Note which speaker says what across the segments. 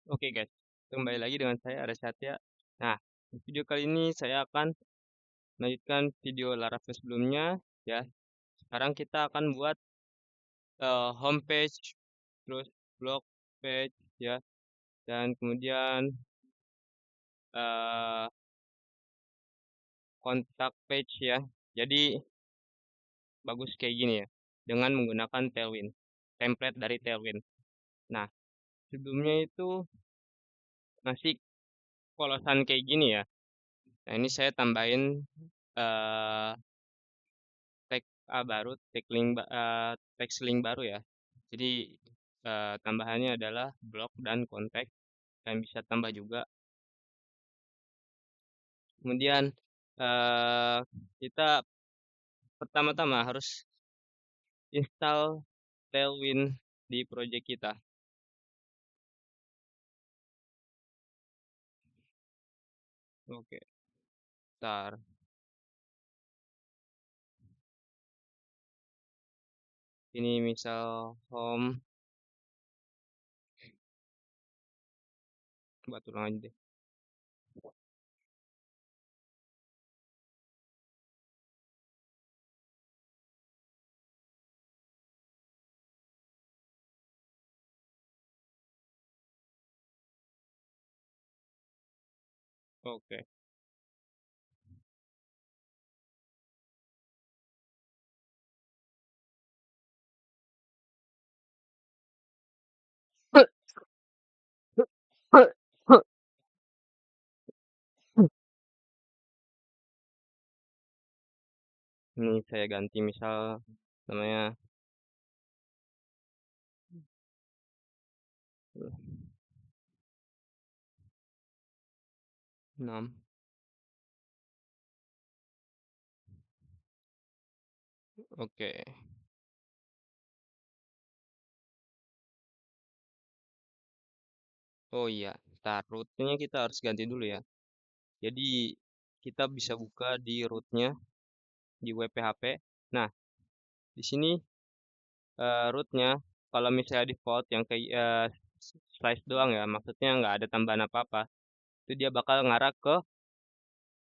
Speaker 1: Oke guys, kembali lagi dengan saya Arya Satya. Nah, di video kali ini saya akan melanjutkan video Laravel sebelumnya ya. Sekarang kita akan buat homepage, terus blog page ya, dan kemudian eh, kontak page ya. Jadi bagus kayak gini ya, dengan menggunakan Tailwind, template dari Tailwind. Nah, sebelumnya itu masih polosan kayak gini ya. Nah, ini saya tambahin eh text link baru ya. Jadi tambahannya adalah blog dan kontak yang bisa tambah juga. Kemudian eh, kita pertama-tama harus install Tailwind di project kita. Oke, ntar ini misal home, buat ulang aja deh. Oke. Ini saya ganti misal namanya 6. Oke. Oh iya, ntar rootnya kita harus ganti dulu ya. Jadi kita bisa buka di rootnya di web PHP. Nah, di sini rootnya kalau misalnya default yang kayak slice doang ya, maksudnya nggak ada tambahan apa-apa, itu dia bakal ngarah ke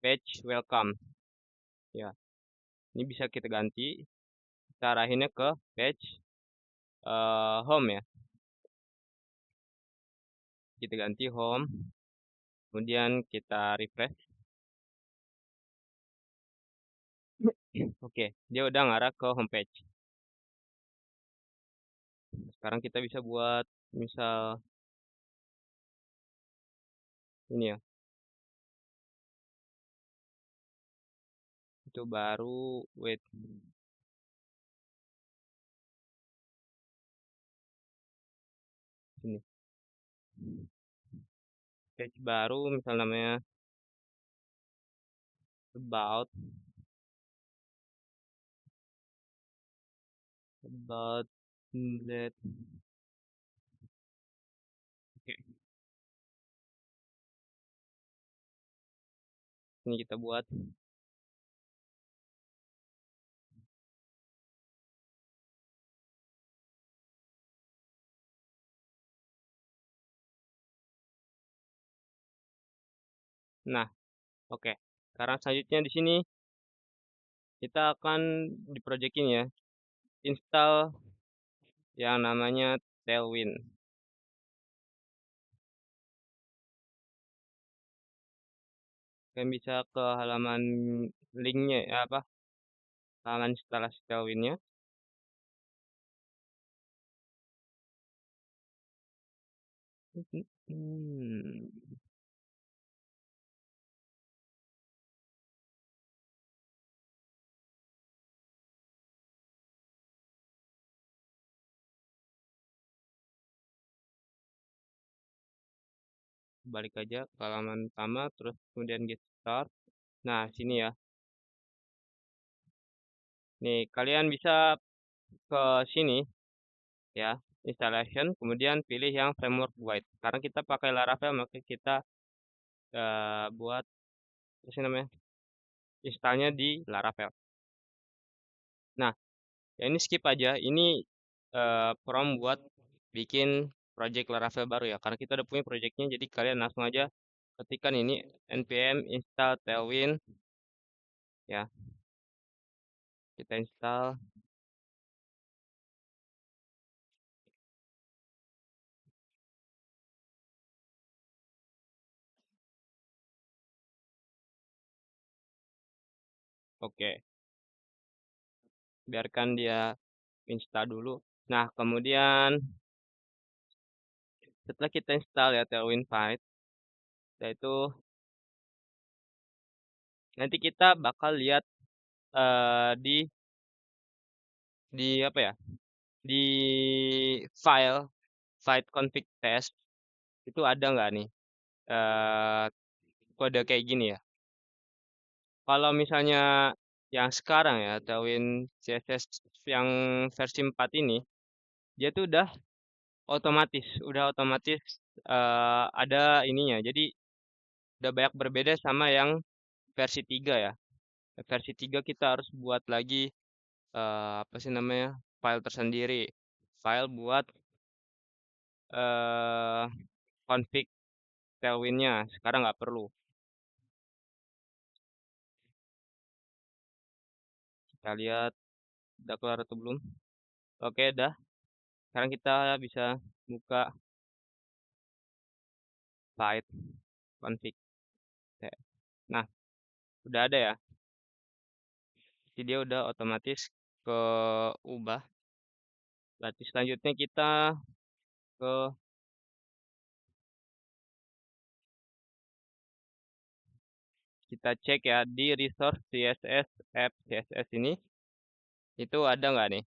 Speaker 1: page welcome. Ya, ini bisa kita ganti, kita arahinnya ke page home ya. Kita ganti home, kemudian kita refresh. Oke, dia udah ngarah ke homepage. Sekarang kita bisa buat misal ini ya, itu baru wait ini page baru misal namanya about that. Oke, ini kita buat. Nah, oke. Sekarang selanjutnya di sini kita akan di project ini ya, install yang namanya Tailwind. Kalian bisa ke halaman linknya ya, apa? Halaman instalasi Tailwindnya. Hmm, balik aja ke halaman utama, terus kemudian get start. Nah, sini ya. Nih, kalian bisa ke sini ya, installation, kemudian pilih yang framework guide. Karena kita pakai Laravel, maka kita buat apa sih namanya? Installnya di Laravel. Nah, ya ini skip aja. Ini prompt buat bikin project Laravel baru ya, karena kita udah punya projectnya, jadi kalian langsung aja ketikkan ini npm install Tailwind ya, kita install. Oke, biarkan dia install dulu. Nah, kemudian setelah kita install ya Tailwind 5, yaitu nanti kita bakal lihat di apa ya? Di file file config test itu ada nggak nih eh kode kayak gini ya. Kalau misalnya yang sekarang ya Tailwind CSS yang versi 4 ini, dia tuh udah otomatis ada ininya. Jadi udah banyak berbeda sama yang versi 3 ya. Versi 3 kita harus buat lagi apa sih namanya? File tersendiri. File buat eh config Tailwind-nya. Sekarang nggak perlu. Kita lihat udah keluar atau belum. Oke, dah. Sekarang kita bisa buka file config. Nah, udah ada ya. Jadi dia udah otomatis ke ubah. Berarti selanjutnya ke kita cek ya di resource CSS app CSS ini itu ada nggak nih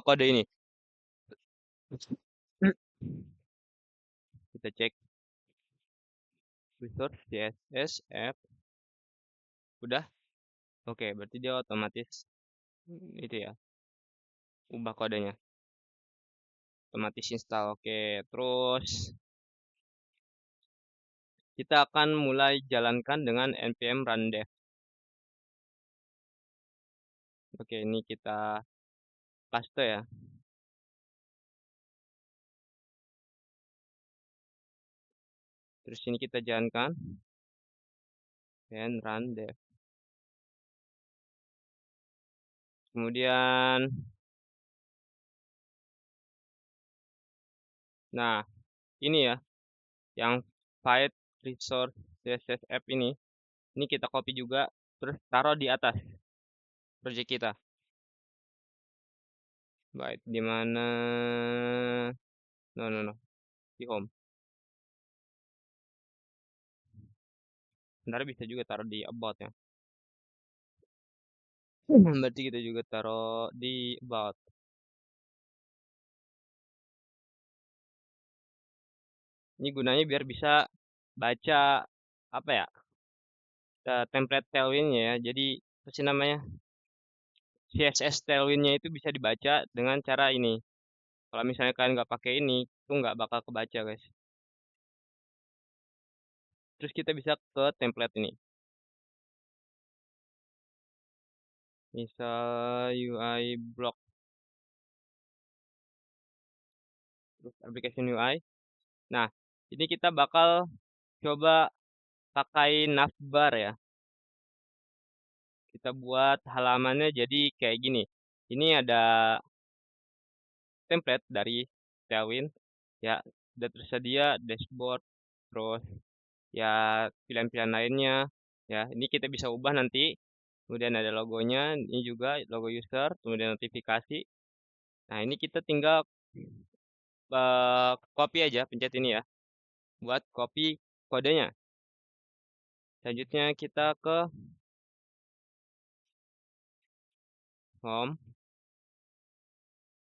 Speaker 1: kode ini. Kita cek resource CSS app udah. Oke, berarti dia otomatis itu ya ubah kodenya, otomatis install. Oke, terus kita akan mulai jalankan dengan npm run dev. Oke, ini kita paste ya. Terus ini kita jalankan dan run dev. Kemudian, nah ini ya, yang file resource CSS app ini kita copy juga, terus taruh di atas project kita. Baik, di mana? No, no, no, di home. Sebenarnya bisa juga taruh di about ya. Berarti kita juga taruh di about. Ini gunanya biar bisa baca apa ya? Template Tailwind-nya ya. Jadi apa sih namanya? CSS Tailwind-nya itu bisa dibaca dengan cara ini. Kalau misalnya kalian nggak pakai ini, itu nggak bakal kebaca, guys. Terus kita bisa ke template ini. Misal UI block, terus application UI. Nah, ini kita bakal coba pakai navbar ya. Kita buat halamannya jadi kayak gini. Ini ada template dari Tailwind ya, sudah tersedia dashboard, terus ya pilihan-pilihan lainnya ya. Ini kita bisa ubah nanti. Kemudian ada logonya, ini juga logo user, kemudian notifikasi. Nah, ini kita tinggal copy aja, pencet ini ya, buat copy kodenya. Selanjutnya kita ke home.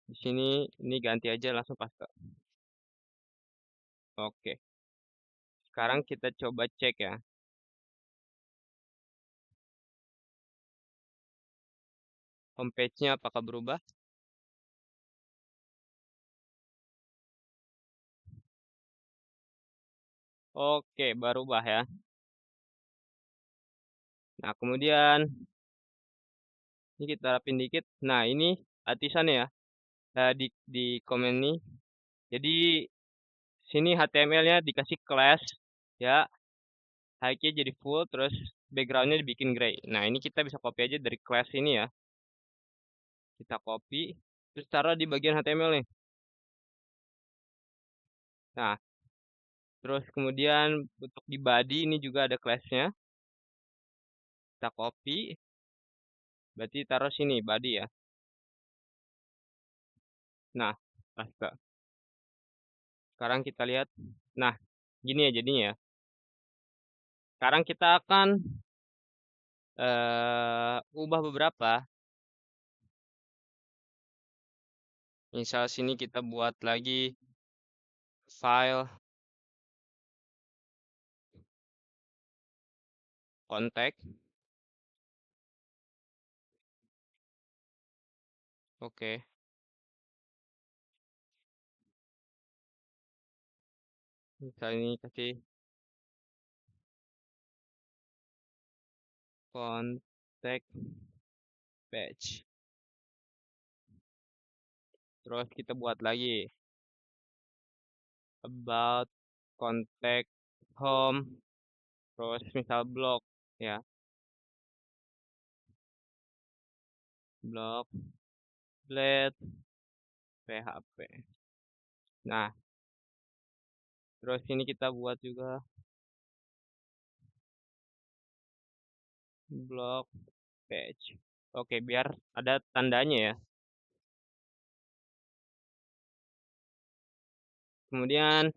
Speaker 1: Di sini ini ganti aja langsung paste. Oke. Sekarang kita coba cek ya. Homepage-nya apakah berubah? Oke, berubah ya. Nah, kemudian ini kita rapin dikit. Nah, ini artisannya ya. di komen nih. Jadi sini HTML-nya dikasih class ya, high-nya jadi full, terus background-nya dibikin gray. Nah, ini kita bisa copy aja dari class ini ya. Kita copy, terus taruh di bagian HTML nih. Nah, terus kemudian untuk di body ini juga ada class-nya. Kita copy, berarti taruh sini body ya. Nah, paste. Sekarang kita lihat. Nah, gini ya jadinya ya. Sekarang kita akan ubah beberapa. Misal sini kita buat lagi file kontak. Oke. Misal ini kasih kontak page. Terus kita buat lagi about contact home. Terus misal blog ya, blog blade PHP. Nah, terus ini kita buat juga blog page. Oke, biar ada tandanya ya. Kemudian,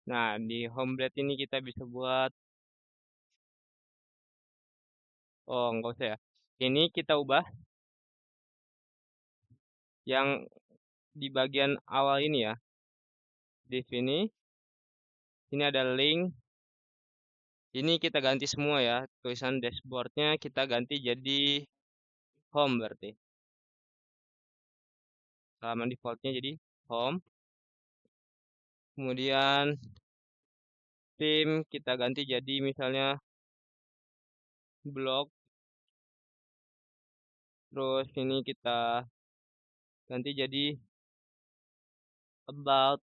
Speaker 1: nah di home blade ini kita bisa buat, oh nggak usah ya. Ini kita ubah yang di bagian awal ini ya. Di sini ada link. Ini kita ganti semua ya. Tulisan dashboardnya kita ganti jadi home berarti. Halaman defaultnya jadi home. Kemudian theme kita ganti jadi misalnya blog. Terus ini kita ganti jadi about.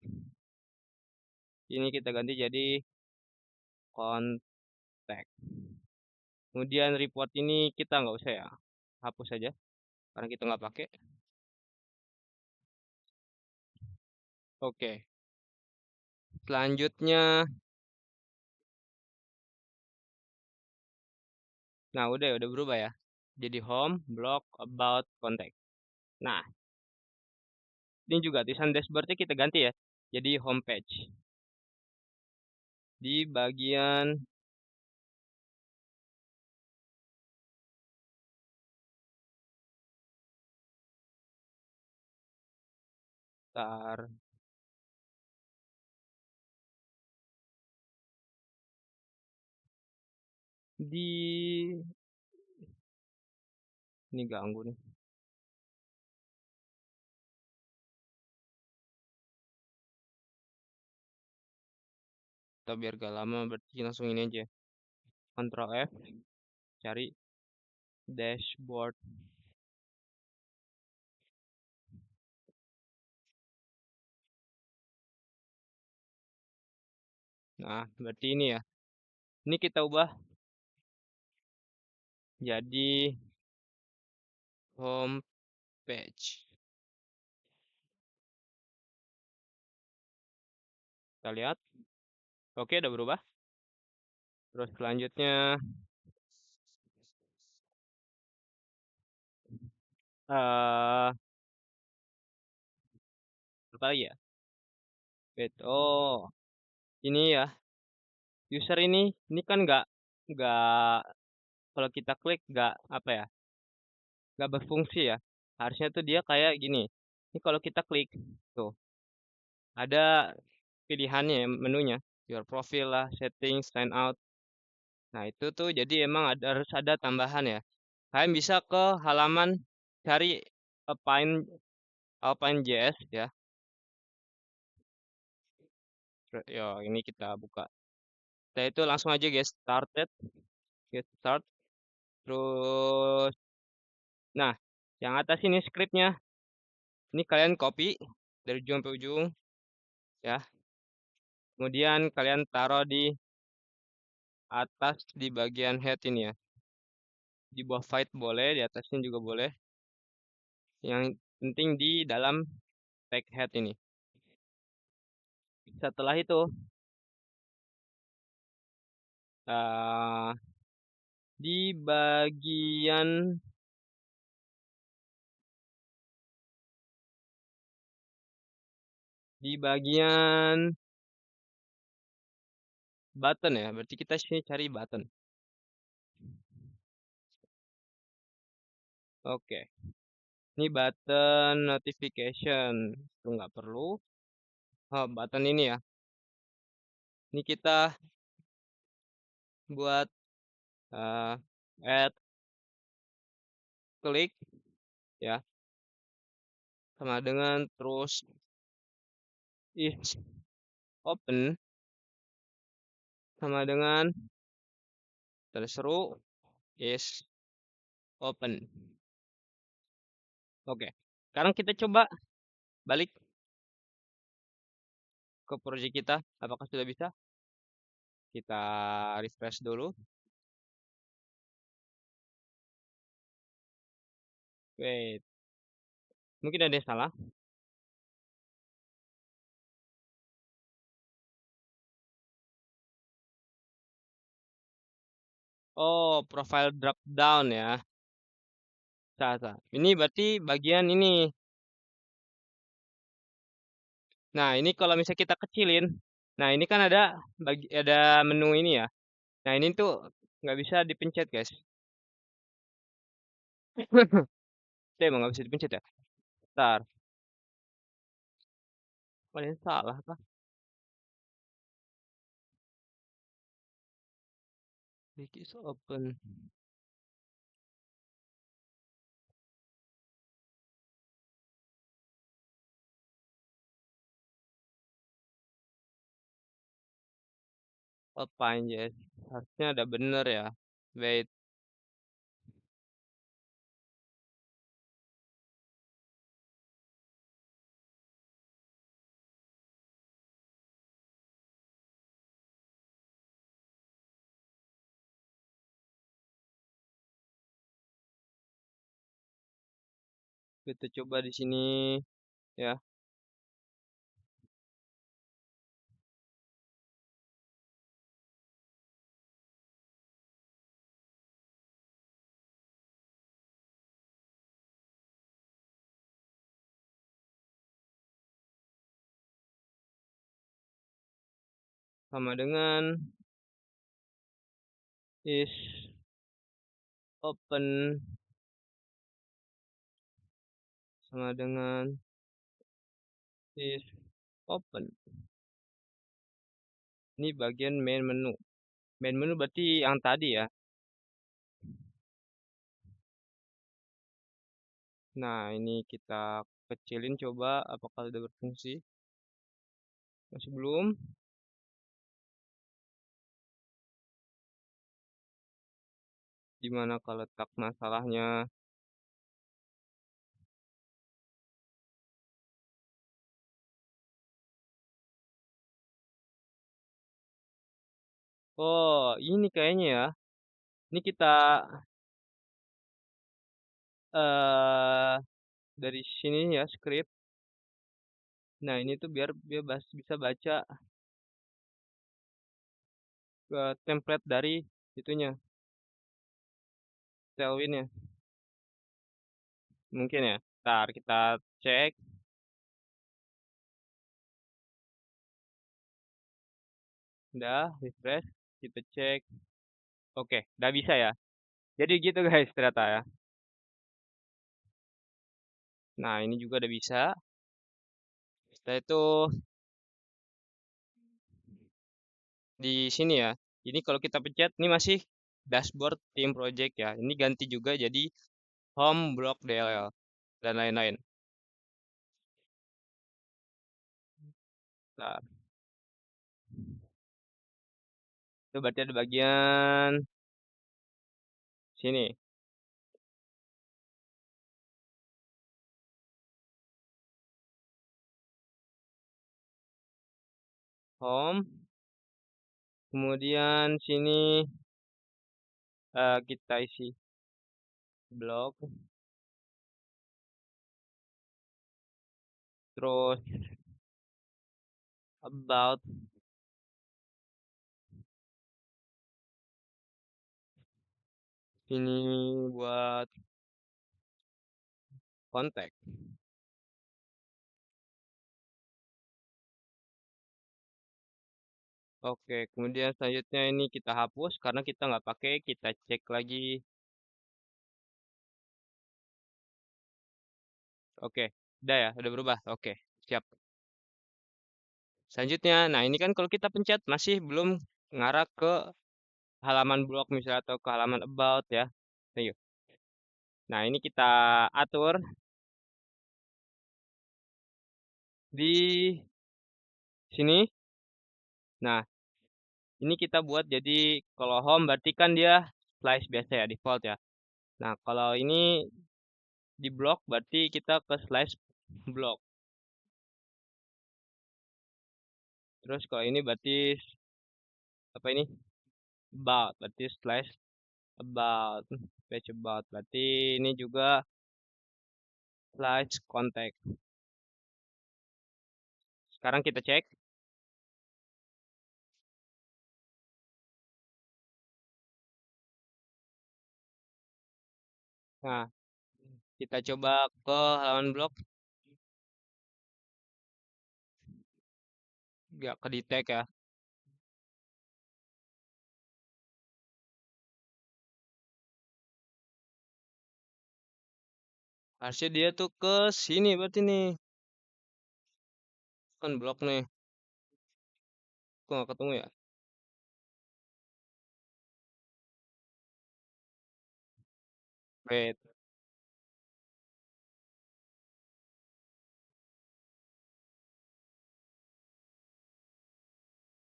Speaker 1: Ini kita ganti jadi contact. Kemudian report ini kita nggak usah ya. Hapus saja karena kita nggak pakai. Oke. Selanjutnya, nah udah berubah ya. Jadi home, blog, about, contact. Nah, ini juga tulisan dashboardnya kita ganti ya. Jadi home page. Di bagian tar di ini ganggu nih. Kita biar gak lama berarti langsung ini aja. Ctrl F, cari dashboard. Nah, berarti ini ya. Ini kita ubah jadi home page. Kita lihat. Oke, udah berubah. Terus selanjutnya eh apa lagi ya? Wait, oh, ini ya. User ini kan nggak kalau kita klik nggak apa ya? Nggak berfungsi ya. Harusnya tuh dia kayak gini. Ini kalau kita klik tuh ada pilihannya ya, menunya. Your profile lah, settings, sign out. Nah, itu tuh jadi emang harus ada tambahan ya. Kalian bisa ke halaman cari Alpine JS ya. Yo, ini kita buka. Setelah itu langsung aja guys started, get start. Terus, nah, yang atas ini scriptnya. Ini kalian copy dari ujung sampai ujung, ya. Kemudian kalian taruh di atas di bagian head ini ya. Di bawah fight boleh, di atasnya juga boleh. Yang penting di dalam tag head ini. Setelah itu, eh di bagian button ya, berarti kita sini cari button. Oke, ini button notification, itu nggak perlu. Oh, button ini ya. Ini kita buat add klik ya, sama dengan terus is open sama dengan terseru is open. Oke, sekarang kita coba balik ke project kita. Apakah sudah bisa? Kita refresh dulu. Wait, mungkin ada yang salah. Oh, profile drop down ya. Sah. Ini berarti bagian ini. Nah, ini kalau misalnya kita kecilin, nah ini kan ada menu ini ya. Nah, ini tuh nggak bisa dipencet, guys. Emang nggak bisa dipencet ya? Ntar, ada yang salah kah? Make is open. Apaan, Jess? Harusnya ada bener ya. Wait, kita coba di sini ya. Sama dengan is open sama dengan is open. Ini bagian main menu. Main menu berarti yang tadi ya. Nah, ini kita kecilin coba apakah sudah berfungsi. Masih belum. Gimana kalau letak masalahnya? Oh, ini kayaknya ya. Ini kita eh dari sini ya script. Nah, ini tuh biar dia bisa baca template dari itunya, Tailwind-nya. Mungkin ya. Ntar kita cek. Udah, refresh. Kita cek. Oke, udah bisa ya. Jadi gitu guys ternyata ya. Nah, ini juga udah bisa. Setelah itu di sini ya. Ini kalau kita pencet, ini masih dashboard team project ya. Ini ganti juga jadi home block DLL dan lain-lain. Nah, itu berarti ada bagian Sini, home. Kemudian sini kita isi blog. Terus about. Ini buat kontak. Oke, kemudian selanjutnya ini kita hapus karena kita nggak pakai, kita cek lagi. Oke, udah ya, udah berubah. Oke, siap. Selanjutnya, nah ini kan kalau kita pencet masih belum ngarah ke halaman blog misalnya atau ke halaman about ya. Nah, yuk. Nah, ini kita atur di sini. Nah, ini kita buat jadi kalau home berarti kan dia slice biasa ya, default ya. Nah, kalau ini di blog berarti kita ke slice blog. Terus kalau ini berarti apa ini? About, berarti slash about, page about. Berarti ini juga slash contact. Sekarang kita cek. Nah, kita coba ke halaman blog. Nggak ke detect ya. Harusnya dia tuh ke sini berarti nih. Kan blog nih. Kok nggak ketemu ya? Wait.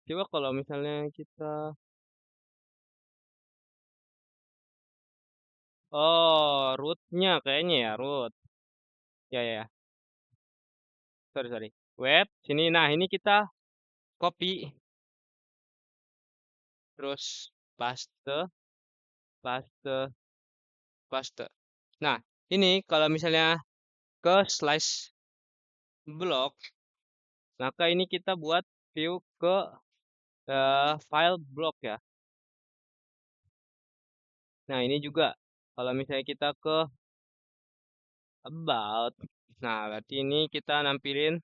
Speaker 1: Coba kalau misalnya kita... Oh, rootnya kayaknya ya, root. Ya, ya, ya. Sorry, sorry. Web, sini. Nah, ini kita copy. Terus paste, paste, paste. Nah, ini kalau misalnya ke slice blok, maka ini kita buat view ke file blok ya. Nah, ini juga kalau misalnya kita ke about, nah berarti ini kita nampilin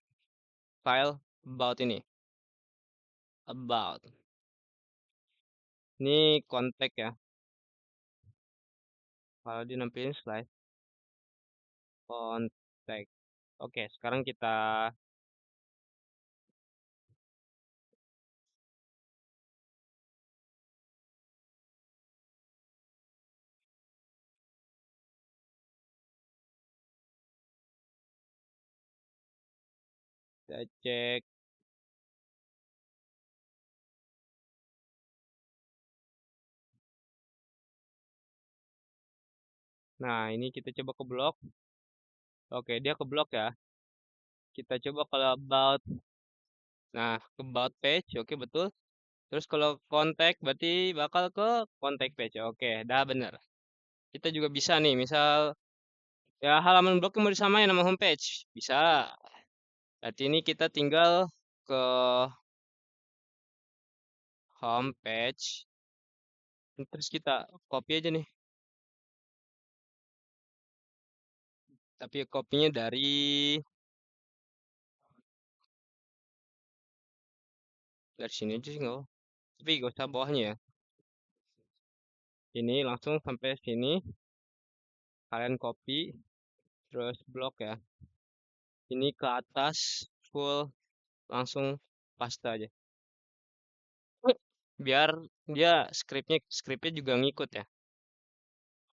Speaker 1: file about ini. About. Ini kontak ya. Kalau dia nampilin slide kontak. Oke, sekarang kita cek. Nah, ini kita coba ke blok. Oke, dia ke blok ya. Kita coba kalau about. Nah, ke about page. Oke, betul. Terus kalau kontak berarti bakal ke kontak page. Oke, dah bener. Kita juga bisa nih, misal ya halaman blog yang mau disamain sama homepage. Bisa. Berarti ini kita tinggal ke homepage. Terus kita copy aja nih. Tapi kopinya dari sini aja sih nggak apa. Tapi gak usah bawahnya ya. Ini langsung sampai sini. Kalian copy. Terus blok ya. Ini ke atas full langsung paste aja. Biar dia skripnya juga ngikut ya.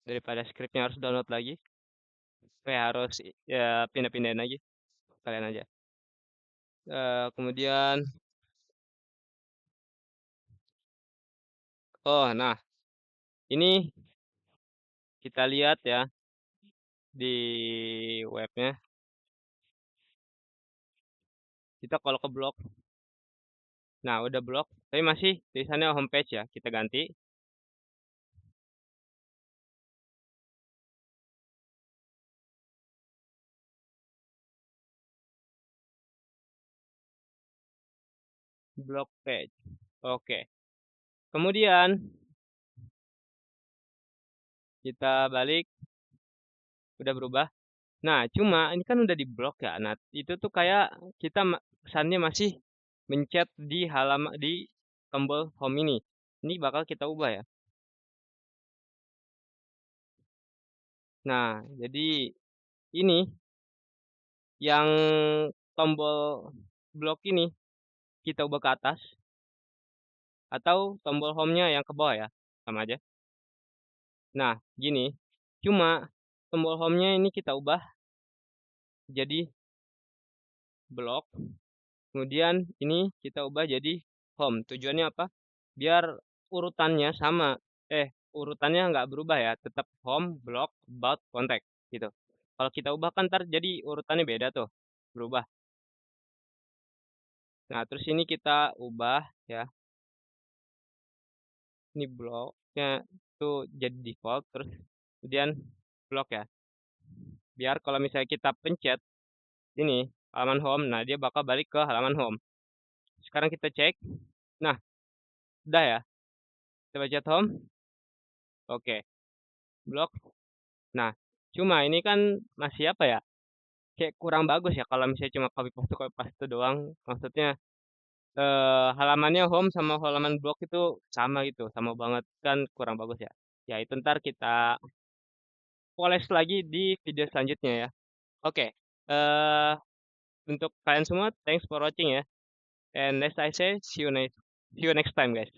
Speaker 1: Daripada skripnya harus download lagi. Kayak harus ya pindah-pindahin lagi. Kalian aja. Kemudian, oh nah ini Kita lihat ya di webnya. Kita kalau ke blog, nah udah blog, tapi masih tulisannya homepage ya. Kita ganti blog page. Oke. Kemudian kita balik, udah berubah. Nah, cuma ini kan udah di blok ya. Nah, itu tuh kayak kita kesannya masih mencet di halaman di tombol home ini. Ini bakal kita ubah ya. Nah, jadi ini yang tombol blok ini kita ubah ke atas atau tombol home-nya yang ke bawah ya. Sama aja. Nah, gini. Cuma tombol home-nya ini kita ubah jadi blok. Kemudian ini kita ubah jadi home. Tujuannya apa? Biar urutannya sama. Urutannya nggak berubah ya. Tetap home, block, about, contact gitu. Kalau kita ubah kan ntar jadi urutannya beda tuh. Berubah. Nah, terus ini kita ubah ya. Ini blocknya tuh jadi default. Terus kemudian block ya. Biar kalau misalnya kita pencet ini halaman home, nah dia bakal balik ke halaman home. Sekarang kita cek. Nah, udah ya. Kita pencet home. Oke. Block. Nah, cuma ini kan masih apa ya? Kayak kurang bagus ya kalau misalnya cuma copy paste doang. Maksudnya halamannya home sama halaman blog itu sama gitu, sama banget kan kurang bagus ya. Ya itu ntar kita poles lagi di video selanjutnya ya. Oke, eh untuk kalian semua, thanks for watching ya. And as I say, see you next time guys.